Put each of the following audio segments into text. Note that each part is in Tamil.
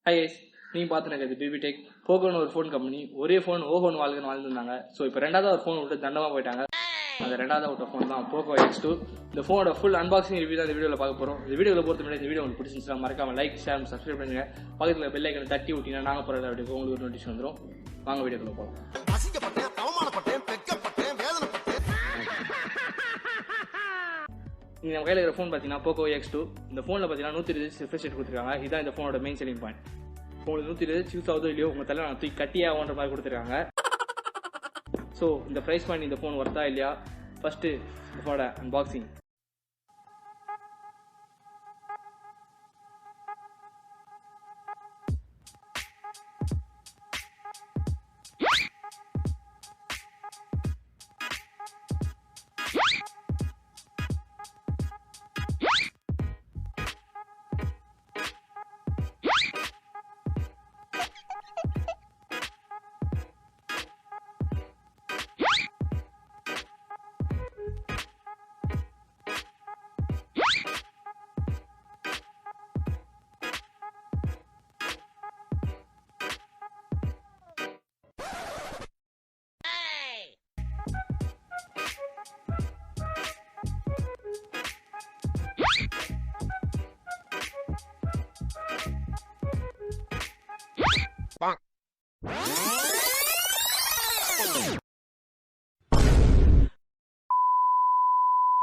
ஹை கைஸ், நீங்கள் பார்த்துனது பிபி டெக். போகோன்னு ஒரு ஃபோன் கம்பெனி, ஒரே ஃபோன் ஓஹோன்னு வாழ்ந்துருந்தாங்க. ஸோ இப்போ ரெண்டாவது ஒரு ஃபோன் விட்டு தண்டமாக போயிட்டாங்க. அந்த ரெண்டாவது விட்ட ஃபோன் தான் போகோ X2. இந்த ஃபோனோட ஃபுல் அன்பாக்சிங் ரிவ்யூ தான் இந்த வீடியோவில் பார்க்க போகிறோம். இந்த வீடியோவில் பொறுத்த முன்னாடி இந்த வீடியோ உங்களுக்கு பிடிச்சிருந்துச்சுன்னா மறக்காம லைக், ஷேர், சப்ஸ்கிரைப் பண்ணுங்க. பக்கத்தில் பெல் ஐக்கனை தட்டி விட்டீங்கன்னா நாங்கள் போகிற அப்படி உங்களுக்கு ஒரு நோட்டிஃபிகேஷன் வந்துடும். வாங்க வீடியோக்குள்ள போகலாம். நீங்கள் நம்ம கையில் இருக்கிற ஃபோன் பார்த்தீங்கன்னா போகோ X2. இந்த ஃபோனில் பார்த்தீங்கன்னா 120 ரிஃப்ரெஷ் ரேட் கொடுத்துருக்காங்க. இதுதான் இந்த ஃபோனோட மெயின் செல்லிங் பாயிண்ட். உங்களுக்கு 120 யூஸ் ஆகுதோ இல்லையோ உங்கள் தலை நான் தூக்கி கட்டியாகன்ற மாதிரி கொடுத்துருக்காங்க. ஸோ இந்த ப்ரைஸ் பாயிண்ட் இந்த ஃபோன் ஒர்த்தா இல்லையா? ஃபர்ஸ்ட்டு இந்த ஃபோனோட அன்பாக்சிங்.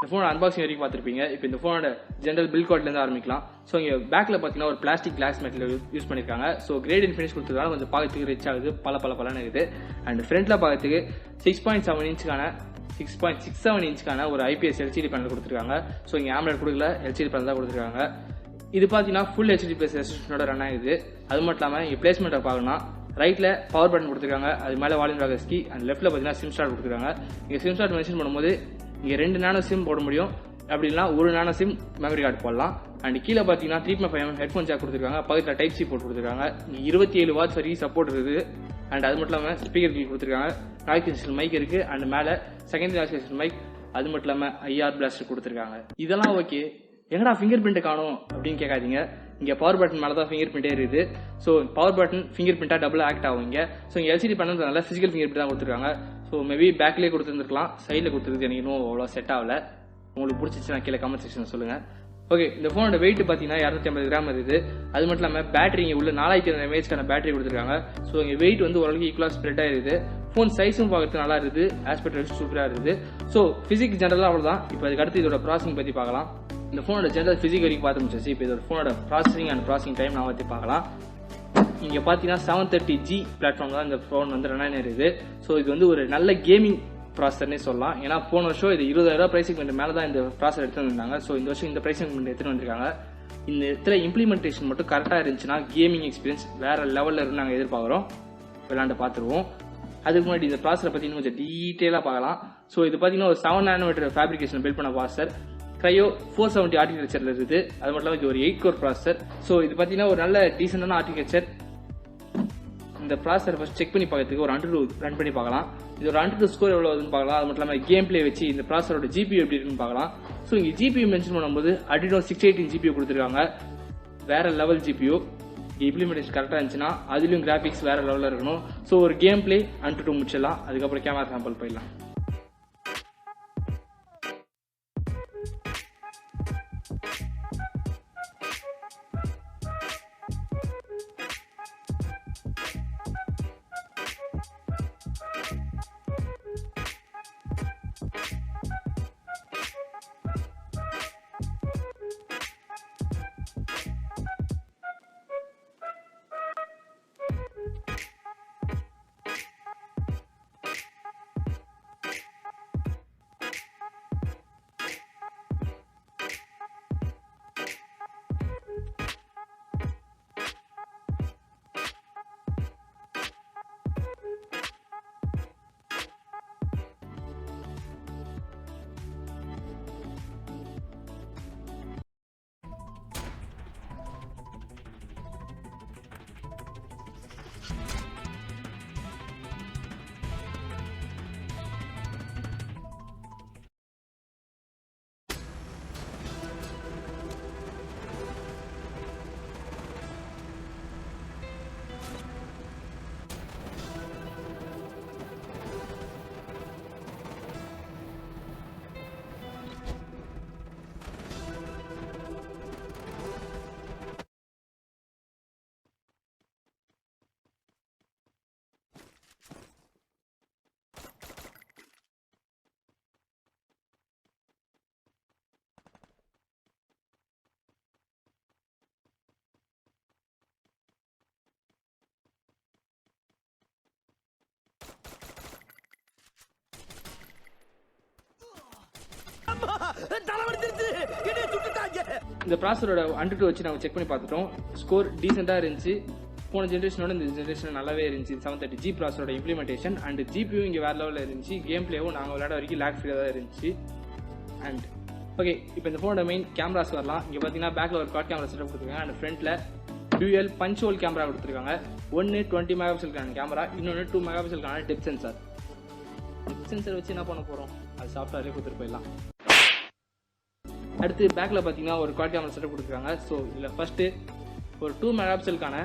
இந்த ஃபோனோட அன்பாக்சிங் வரைக்கும் பார்த்துருப்பீங்க. இப்போ இந்த ஃபோனோட ஜென்ரல் பில் குவாலிட்டிலேருந்து ஆரம்பிக்கலாம். ஸோ இங்கே பேக்கில் பார்த்தீங்கன்னா ஒரு பிளாஸ்டிக் கிளாஸ் மெட்டீரியல் யூஸ் பண்ணியிருக்காங்க. ஸோ கிரேட் ஃபினிஷ் கொடுத்துருக்காங்க. கொஞ்சம் பார்க்கறதுக்கு ரிச் ஆகுது, பலன்னு இருக்குது. அண்ட் ஃப்ரண்ட்டில் பார்க்கறதுக்கு 6.7 இன்ச்சுக்கான ஒரு ஐபிஎஸ் எல்சிடி பேனல் கொடுத்துருக்காங்க. ஸோ இங்கே ஆம்லெட் கொடுக்கல, எல்சிடி பேனல் தான் கொடுத்துருக்காங்க. இது பார்த்தீங்கன்னா ஃபுல் ஹெச்டி ப்ளஸ் ரெசல்யூஷனோட ரன் ஆகுது. அது மட்டும் இல்லாமல் இங்கே பிளேஸ்மெண்ட்டை பார்க்கணும். ரைட்டில் பவர் பட்டன் கொடுத்துருக்காங்க, அது மேலே வால்யூம் ராகர்ஸ் கீ. அண்ட் லெஃப்ட்டில் பார்த்தீங்கன்னா சிம் ஸ்லாட் கொடுத்துருக்காங்க. இங்கே சிம் ஸ்லாட் மென்ஷன் பண்ணும்போது இங்கே 2 நானோ சிம் போட முடியும், அப்படி இல்லைனா 1 நானோ சிம் மெமரி கார்டு போடலாம். அண்ட் கீழே பார்த்தீங்கன்னா 3.5mm ஹெட்ஃபோன் ஜாக் கொடுத்துருக்காங்க. பக்கத்தில் டைப் சி போட்டு கொடுத்துருக்காங்க. இங்கே 27 வாட்ஸ் வரைக்கும் சப்போர்ட் இருக்குது. அண்ட் அது மட்டும் இல்லாமல் ஸ்பீக்கர் கீ கொடுத்துருக்காங்க. நாய்ஸ் கேன்சல் மைக் இருக்குது. அண்ட் மேலே செகண்டரி நாய்ஸ் கேன்சல் மைக், அது மட்டும் இல்லாமல் ஐஆர் பிளாஸ்டர் கொடுத்துருக்காங்க. இதெல்லாம் ஓகே, எங்கடா ஃபிங்கர் பிரிண்ட் காணும் அப்படின்னு கேட்காதீங்க. இங்கே பவர் பட்டன் மேலே தான் ஃபிங்கர் பிரிண்டே இருக்குது. ஸோ பவர் பட்டன் ஃபிங்கர் பிரிண்டாக டபுள் ஆக்ட் ஆகும் இங்கே. ஸோ இங்கே எல்சிடி பண்ணதுனால ஃபிசிக்கல் ஃபிங்கர் பிரிண்ட் தான் கொடுத்துருக்காங்க. ஸோ மேபி பேக்லேயே கொடுத்துருந்துருக்கலாம், சைடில் கொடுத்துருக்கு எனக்கு இன்னும் அவ்வளோ செட் ஆகல. உங்களுக்கு பிடிச்சிச்சுன்னா கீழே கமெண்ட் செக்ஷன் சொல்லுங்கள். ஓகே, இந்த ஃபோனோட வெயிட் பார்த்தீங்கன்னா 250 கிராம் இருக்குது. அது மட்டும் இல்லாமல் பேட்டரி இங்கே உள்ள 4200 mAh பேட்டரி கொடுத்துருக்காங்க. ஸோ இங்கே வெயிட் வந்து ஓரளவுக்கு ஈக்குவலாக ஸ்ப்ரெட் ஆகிருது. ஃபோன் சைஸும் பார்க்கறது நல்லா இருக்குது, ஆஸ்பெக்ட் ரேஷியோ சூப்பராக இருக்குது. ஸோ ஃபிசிக்ஸ் ஜென்ரலாக அவ்வளோதான். இப்போ அதுக்கு அடுத்து இதோட ப்ராசஸிங் பற்றி பார்க்கலாம். இந்த ஃபோனோட ஜென்ரல் ஃபிசிக் வரைக்கும் பார்த்து முடிச்சிச்சு. இப்போ இதோட ஃபோனோட ப்ராசஸிங் அண்ட் ப்ராசஸிங் டைம் நான் பற்றி பார்க்கலாம். இங்கே பார்த்தீங்கன்னா 730G பிளாட்ஃபார்ம் தான் இந்த ஃபோன் வந்து ரன் ஆகிருக்குது. ஸோ இது வந்து ஒரு நல்ல கேமிங் ப்ராசஸர்னே சொல்லலாம். ஏன்னா போன வருஷம் இது 20,000 ப்ரைஸிங் மேலே தான் இந்த ப்ராசஸர் எடுத்து வந்திருந்தாங்க. ஸோ இந்த வருஷம் இந்த ப்ரைஸிங் எடுத்துகிட்டு வந்திருக்காங்க. இந்த இடத்துல இம்ப்ளிமெண்டேஷன் மட்டும் கரெக்டாக இருந்துச்சுன்னா கேமிங் எக்ஸ்பீரியன்ஸ் வேறு லெவலில் இருந்து நாங்கள் எதிர்பார்க்குறோம். விளாண்டு பார்த்துருவோம். அதுக்கு முன்னாடி இந்த ப்ராசஸரை பற்றி இன்னும் கொஞ்சம் டீட்டெயிலாக பார்க்கலாம். ஸோ இது பார்த்தீங்கன்னா ஒரு 7 nm ஃபேப்ரிகேஷன் பில்ட் பண்ண ப்ராசஸர். க்ரையோ 470 ஆர்கிடெக்சரில் இருக்குது. அது மட்டும் இல்லாமல் இது ஒரு 8 கோர் ப்ராசஸர். ஸோ இது பார்த்தீங்கன்னா ஒரு நல்ல டீசெண்டான ஆர்கிடெக்சர். இந்த ப்ராசஸர் ஃபர்ஸ்ட் செக் பண்ணி பார்க்கறதுக்கு ஒரு 100 ரன் பண்ணி பார்க்கலாம். இது ஒரு 100 ஸ்கோர் எவ்வளோ வருதுன்னு பார்க்கலாம். அது மட்டும் இல்லாமல் கேம் பிளே வச்சு இந்த ப்ராசஸரோட ஜிபியூ எப்படி இருக்குன்னு பார்க்கலாம். ஸோ இங்கே ஜிபியூ மென்ஷன் பண்ணும்போது Adreno 618 ஜிபியூ கொடுத்துருக்காங்க. வேற லெவல் ஜிபியூ. இம்ப்ளிமெண்டேஷன் கரெக்டாக இருந்துச்சுன்னா அதுலேயும் கிராஃபிக்ஸ் வேற லெவலில் இருக்கணும். ஸோ ஒரு கேம் பிளே 1 to 2 முடிச்சிடலாம். அதுக்கப்புறம் கேமரா சாம்பிள் போயிடலாம். இந்த ப்ராசரோட Antutu வச்சு நாங்கள் செக் பண்ணி பார்த்துட்டோம். ஸ்கோர் டீசெண்டாக இருந்துச்சு. போன ஜென்ரேஷனோட இந்த ஜென்ரேஷன் நல்லாவே இருந்துச்சு. 730G ப்ராசரோட இம்ப்ளிமெண்டேஷன் அண்ட் GPU இங்கே வேறு லெவலில் இருந்துச்சு. கேம் பிளேவும் நாங்கள் விளையாட வரைக்கும் லேக் ஃப்ரீயாக தான் இருந்துச்சு. அண்ட் ஓகே, இப்போ இந்த ஃபோனோட மெயின் கேமராஸ் வரலாம். இங்கே பார்த்தீங்கன்னா பேக்கில் ஒரு குவாட் கேமரா செட்டப் கொடுத்துருக்காங்க அண்ட் ஃப்ரண்ட்டில் டூயல் பஞ்ச் ஹோல் கேமரா கொடுத்துருக்காங்க. ஒன்று 20 மெகாபிக்சலுக்கான கேமரா, இன்னொன்று 2 மெகாபிக்சலுக்கான டெப்த் சென்சார். டெப்த் சென்சார் வச்சு என்ன பண்ண போகிறோம், அது சாஃப்ட்வேரே கொடுத்துட்டு போயிடலாம். அடுத்து பேக்கில் பார்த்தீங்கன்னா ஒரு குவாட் கேமரா செட்டப் கொடுத்துருக்காங்க. ஸோ இதில் ஃபஸ்ட்டு ஒரு 2 மெகாபிக்சலுக்கான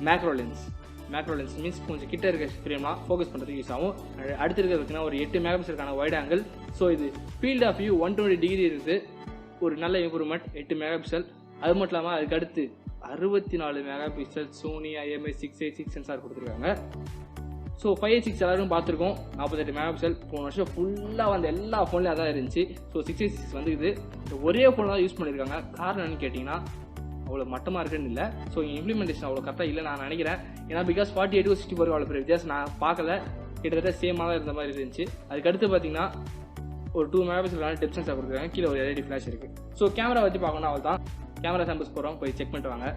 மேக்ரோ லென்ஸ் மீன்ஸ் கொஞ்சம் கிட்ட இருக்க ஃப்ரேம்லாம் ஃபோக்கஸ் பண்ணுறதுக்கு யூஸ் ஆகும். அடுத்து இருக்கிறது பார்த்தீங்கன்னா ஒரு 8 மெகாபிக்சலுக்கான வைட் ஆங்கிள். ஸோ இது ஃபீல்ட் ஆஃப் வியூ 120 டிகிரி இருக்குது, ஒரு நல்ல இம்ப்ரூவ்மெண்ட் 8 மெகாபிக்சல். அது மட்டும் இல்லாமல் அதுக்கு அடுத்து 64 மெகாபிக்சல் சோனி IMX 686 சென்சார் கொடுத்துருக்காங்க. ஸோ 586 எல்லாரும் பார்த்துருக்கோம், 48 மெகாபிக்சல். போன வருஷம் ஃபுல்லாக வந்து எல்லா ஃபோன்லேயும் அதான் இருந்துச்சு. ஸோ 686 வந்து இது ஒரே ஃபோன் தான் யூஸ் பண்ணியிருக்காங்க. காரணம் என்னன்னு கேட்டிங்கன்னா அவ்வளோ மட்டமாக இருக்குன்னு இல்லை, ஸோ இம்ப்ளிமெண்டேஷன் அவ்வளோ கரெக்டாக இல்லை நான் நினைக்கிறேன். ஏன்னா பிகாஸ் 48 64 அவ்வளோ பெரிய வித்தியாசம் நான் பார்க்கல, கிட்டத்தட்ட சேமாக தான் இருந்த மாதிரி இருந்துச்சு. அதுக்கடுத்து பார்த்தீங்கன்னா ஒரு 2 மெகாபிக்சலுக்கான டெப்த் சென்சார் கொடுத்துருக்காங்க, கீழே ஒரு LED ஃப்ளாஷ் இருக்குது. ஸோ கேமரா வச்சு பார்க்கணும், அவள் தான் கேமரா சாம்பிள்ஸ் போகிறோம், போய் செக் பண்ணிட்டு வாங்க.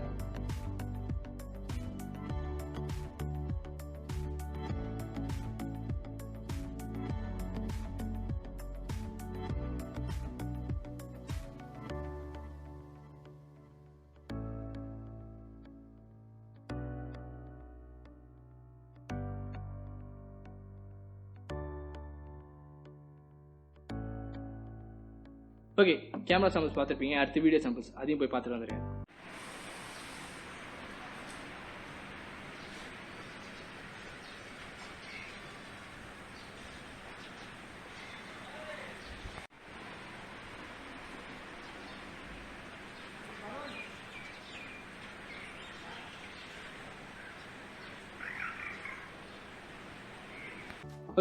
ஓகே, கேமரா சாம்பிள்ஸ் பார்த்துருப்பீங்க, அடுத்து வீடியோ சாம்பிள்ஸ் அதையும் போய் பார்த்துட்டு வந்துடுறேன்.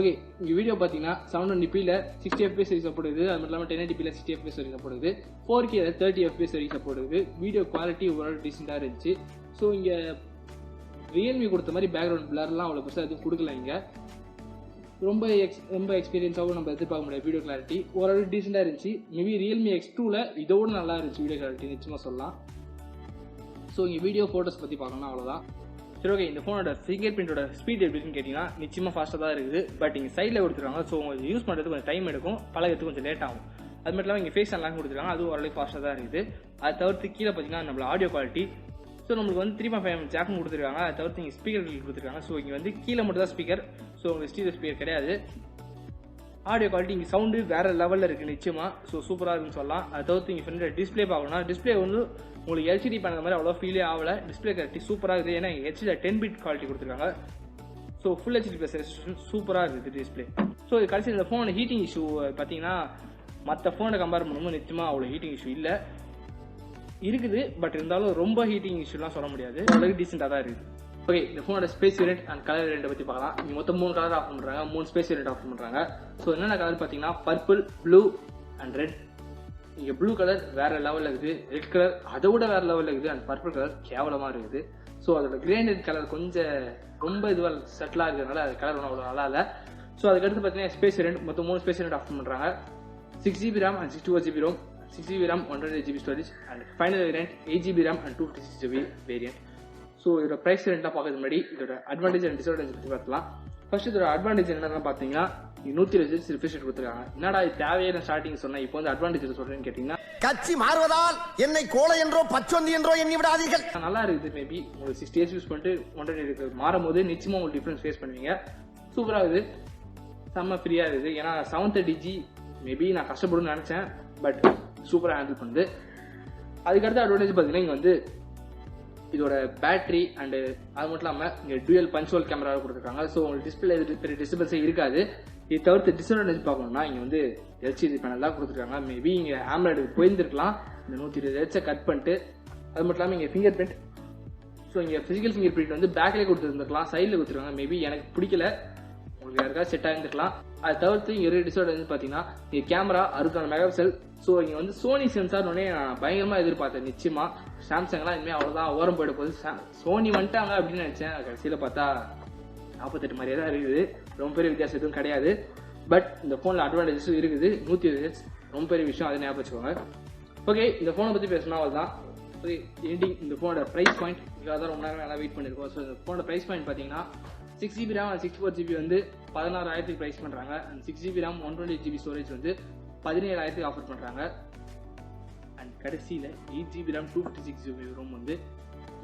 ஓகே, இங்கே வீடியோ பார்த்தீங்கன்னா 720p 60 FPS வரைக்கும் சப்போர்ட் இருக்குது. அது மட்டும் இல்லாமல் 1080p 60 FPS வரைக்கும் சப்போர்ட் இருக்குது. 4K 30 FPS வரைக்கும் சப்போர்ட் இருக்குது. வீடியோ குவாலிட்டி ஓரளவு டீசெண்டாக இருந்துச்சு. ஸோ இங்கே ரியல்மி கொடுத்த மாதிரி பேக்ரவுண்ட் பிளர்லாம் அவ்வளோ பெருசாக எதுவும் கொடுக்கல. இங்கே ரொம்ப எக்ஸ்பீரியன்ஸாகவும் நம்ம எதிர்பார்க்க முடியாது. வீடியோ கிளாரிட்டி ஓரளவு டீசெண்டாக இருந்துச்சு. மேபி ரியல்மி X2ல இதோட நல்லா இருந்துச்சு வீடியோ கிளாரிட்டி, நிச்சயமாக சொல்லலாம். ஸோ இங்கே வீடியோ ஃபோட்டோஸ் பற்றி பார்க்கணும்னா அவ்வளோதான். சரி, ஓகே, இந்த ஃபோனோட ஃபிங்கர் பிரிண்டோட ஸ்பீட் எப்படின்னு கேட்டிங்கன்னா நிச்சயமாக ஃபாஸ்ட்டாக தான் இருக்குது. பட் இங்கே சைடில் கொடுத்துருக்காங்க, ஸோ உங்களுக்கு யூஸ் பண்ணுறதுக்கு கொஞ்சம் டைம் எடுக்கும், பழகிறதுக்கு கொஞ்சம் லேட் ஆகும். அது மட்டும் இல்லாமல் இங்கே ஃபேஸ் அன்லாக் கொடுத்துருக்காங்க, அதுவும் ஓரளவுக்கு ஃபாஸ்ட்டாக தான் இருக்குது. அதை தவிர்த்து கீழே பார்த்தீங்கன்னா நம்மளோட ஆடியோ குவாலிட்டி, ஸோ நம்மளுக்கு வந்து 3.5mm ஜாக்கும் கொடுத்துருக்காங்க. அதை தவிர்த்து இங்கே ஸ்பீக்கர் கொடுத்துருக்காங்க. ஸோ இங்கே வந்து கீழே மட்டும் தான் ஸ்பீக்கர், ஸோ உங்களுக்கு ஸ்டீரியோ ஸ்பீக்கர் கிடையாது. ஆடியோ குவாலிட்டி இங்கே சவுண்டு வேறு லெவலில் இருக்குது நிச்சயமாக, ஸோ சூப்பராக இருக்குன்னு சொல்லலாம். அதை தவிர்த்து இங்கே ஃப்ரெண்ட் டிஸ்பிளே பார்க்கணும்னா டிஸ்பிளே வந்து உங்களுக்கு LCD பண்ணுற மாதிரி அவ்வளோ ஃபீலே ஆகலை. டிஸ்பிளே குவாலிட்டி சூப்பராக இருக்குது, ஏன்னா HD 10 குவாலிட்டி கொடுத்துருக்காங்க. So full HD plus resolution சூப்பராக இருக்குது டிஸ்பிளே. ஸோ இது கடைசி இந்த ஃபோனோட ஹீட்டிங் இஷ்யூ பார்த்தீங்கன்னா மற்ற ஃபோனை கம்பேர் பண்ணும்போது நிச்சயமாக அவ்வளோ ஹீட்டிங் இஷ்யூ இல்லை, இருக்குது. பட் இருந்தாலும் ரொம்ப ஹீட்டிங் இஷ்யூலாம் சொல்ல முடியாது, அவ்வளோ டீசெண்டாக தான் இருக்குது. ஓகே, இந்த ஃபோனோட space variant and colour variant பற்றி பார்க்கலாம். இங்கே மொத்தம் 3 கலர் ஆஃபர் பண்ணுறாங்க, 3 ஸ்பேஸ் வேரியன்ட் ஆஃபர் பண்ணுறாங்க. ஸோ என்னென்ன கலர் பார்த்தீங்கன்னா பர்பிள், ப்ளூ அண்ட் ரெட். இங்கே ப்ளூ கலர் வேறு லெவலில் இருக்குது, ரெட் கலர் அதை விட வேறு லெவலில் இருக்குது, அண்ட் பர்பிள் கலர் கேவலமாக இருக்குது. ஸோ அதோட கிரேனட் கலர் கொஞ்சம் ரொம்ப இதுவாக செட்டிலாக இருக்கிறதுனால அது கலர் ஒன்றும் அவ்வளோ நல்லா இல்லை. ஸோ அதுக்கடுத்து பார்த்தீங்கன்னா ஸ்பேஸ் வேரியன்ட் மொத்தம் 3 ஸ்பேஸ் வேரியன்ட் ஆஃபர் பண்ணுறாங்க. 6GB RAM and 64GB ROM, 6GB RAM 128GB storage and final variant 8GB RAM and 256GB variant. So இதோட ப்ரைஸ் வேரியண்ட்டாக பார்க்கறது முன்னாடி இதோட அட்வான்டேஜ் அண்ட் டிஸ்அட்வான்டேஜ் பற்றி பார்க்கலாம். ஃபர்ஸ்ட் இதோட அட்வான்டேஜ் என்னென்னு பார்த்தீங்கன்னா 120Hz ரிஃப்ரெஷ் ரேட் கொடுத்துருக்காங்க. என்னடா இது தேவையான ஸ்டார்டிங் சொன்னால் இப்போ வந்து அட்வான்டேஜ் சொல்கிறேன்னு கேட்டிங்கன்னா கட்சி மாறுவதால் என்னை கோலை என்றோ பச்சொந்தி என்றோ எண்ணி விடாதீர்கள். நல்லா இருக்குது. மேபி உங்களுக்கு 60 Hz யூஸ் பண்ணிட்டு 120 மாறும் போது நிச்சயமாக உங்களுக்கு டிஃப்ரென்ஸ் ஃபேஸ் பண்ணுவீங்க. சூப்பராக இருக்குது, செம்ம ஃப்ரீயாக இருக்குது. ஏன்னா 730G மேபி நான் கஷ்டப்படுன்னு நினச்சேன், பட் சூப்பராக ஹேண்டில் பண்ணுது. அதுக்கடுத்த அட்வான்டேஜ் பார்த்தீங்கன்னா இங்கே வந்து இதோட பேட்டரி அண்டு அது மட்டும் இல்லாமல் இங்கே டூயல் பஞ்ச் ஹோல் கேமரா கொடுத்துருக்காங்க. ஸோ உங்களுக்கு டிஸ்பிளே பெரிய டிஸ்டர்பன்ஸே இருக்காது. இது தவிர்த்து டிஸ்அட்வான்டேஜ் பார்க்கணும்னா இங்கே வந்து LCD பேனல் தான் கொடுத்துருக்காங்க. மேபி இங்கே AMOLED போயிருந்துருக்கலாம், இந்த 120Hz கட் பண்ணிட்டு. அது மட்டும் இல்லாமல் இங்கே ஃபிங்கர் பிரிண்ட், ஸோ இங்கே ஃபிசிக்கல் ஃபிங்கர் பிரிண்ட் வந்து பேக்லேயே கொடுத்துருந்துருக்கலாம், சைடில் கொடுத்துருக்காங்க. மேபி எனக்கு பிடிக்கல, உங்களுக்கு யாருக்காவது செட் ஆகிருந்துருக்கலாம். அதை தவிர்த்து இங்கே ஒரு டிஸ்அட்வான்டேஜ் பார்த்தீங்கன்னா இங்கே கேமரா 64 மெகாபிக்சல். ஸோ இங்கே வந்து சோனி சென்சார்னே நான் பயங்கரமாக எதிர்பார்த்தேன். நிச்சயமாக சாம்சங்லாம் இனிமேல் அவ்வளோதான் ஓரம் போயிட போகுது, சோனி வந்துட்டாங்க அப்படின்னு நினச்சேன். கடைசியில் பார்த்தா 48 மாதிரியே தான் இருக்குது, ரொம்ப பெரிய வித்தியாசம் எதுவும் கிடையாது. பட் இந்த ஃபோனில் அட்வான்டேஜஸும் இருக்குது. 120Hz ரொம்ப பெரிய விஷயம், அதை ஞாபகம் வச்சுக்கோங்க. ஓகே, இந்த ஃபோனை பற்றி பேசணும் அவ்வளோதான். ஓகே, எண்டிங் இந்த ஃபோனோட ப்ரைஸ் பாயிண்ட் இதுக்காக தான் ரொம்ப நேரம் நல்லா வெயிட் பண்ணியிருக்கோம். ஸோ இந்த ஃபோனோட ப்ரைஸ் பாயிண்ட் பார்த்தீங்கன்னா 6GB RAM அண்ட் 64GB வந்து 16,000 ப்ரைஸ் பண்ணுறாங்க. And 6GB RAM 128GB storage வந்து 17,000 ஆஃபர் பண்ணுறாங்க. அண்ட் கடைசியில் 8GB RAM 256GB ROM வந்து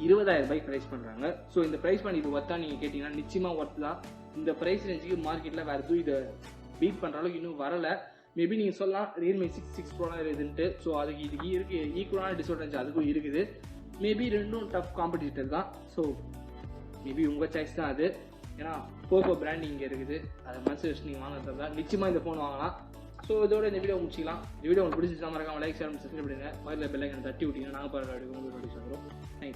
20,000 ப்ரைஸ் பண்ணுறாங்க. ஸோ இந்த ப்ரைஸ் பாயிண்ட் இது ஒர்த்தா நீங்கள் கேட்டிங்கன்னா நிச்சயமாக ஒர்த் தான். இந்த ப்ரைஸ் ரேஞ்சுக்கு மார்க்கெட்டில் வேறு எதுவும் இதை பீட் பண்ணுற அளவுக்கு இன்னும் வரலை. மேபி நீங்கள் சொல்லலாம் ரியல்மி 6 ப்ரோலாம் இருக்குதுன்ட்டு. ஸோ அதுக்கு இதுக்கு இருக்குது ஈக்குவலான டிஸ்அட்வான்டேஜ் அதுக்கும் இருக்குது. மேபி ரெண்டும் டஃப் காம்படிட்டர் தான். ஸோ மேபி உங்கள் சாய்ஸ் தான் அது. ஏன்னா போகோ பிராண்ட் இங்கே இருக்குது, அதை மனசு வச்சு நீங்கள் வாங்குறது தான் நிச்சயமாக இந்த ஃபோன் வாங்கலாம். ஸோ இதோட இந்த வீடியோ முடிச்சிக்கலாம். இந்த வீடியோ உங்களுக்கு பிடிச்சிருந்தா மறக்காம லைக் ஷேர் சப்ஸ்கிரைப் பண்ணுங்க. முதல்ல பெல் ஐக்கான தட்டி விட்டீங்கன்னா நாங்கள் பாருங்க உங்களுக்கு நோட்டிஃபிகேஷன் வரும். தேங்க்யூ.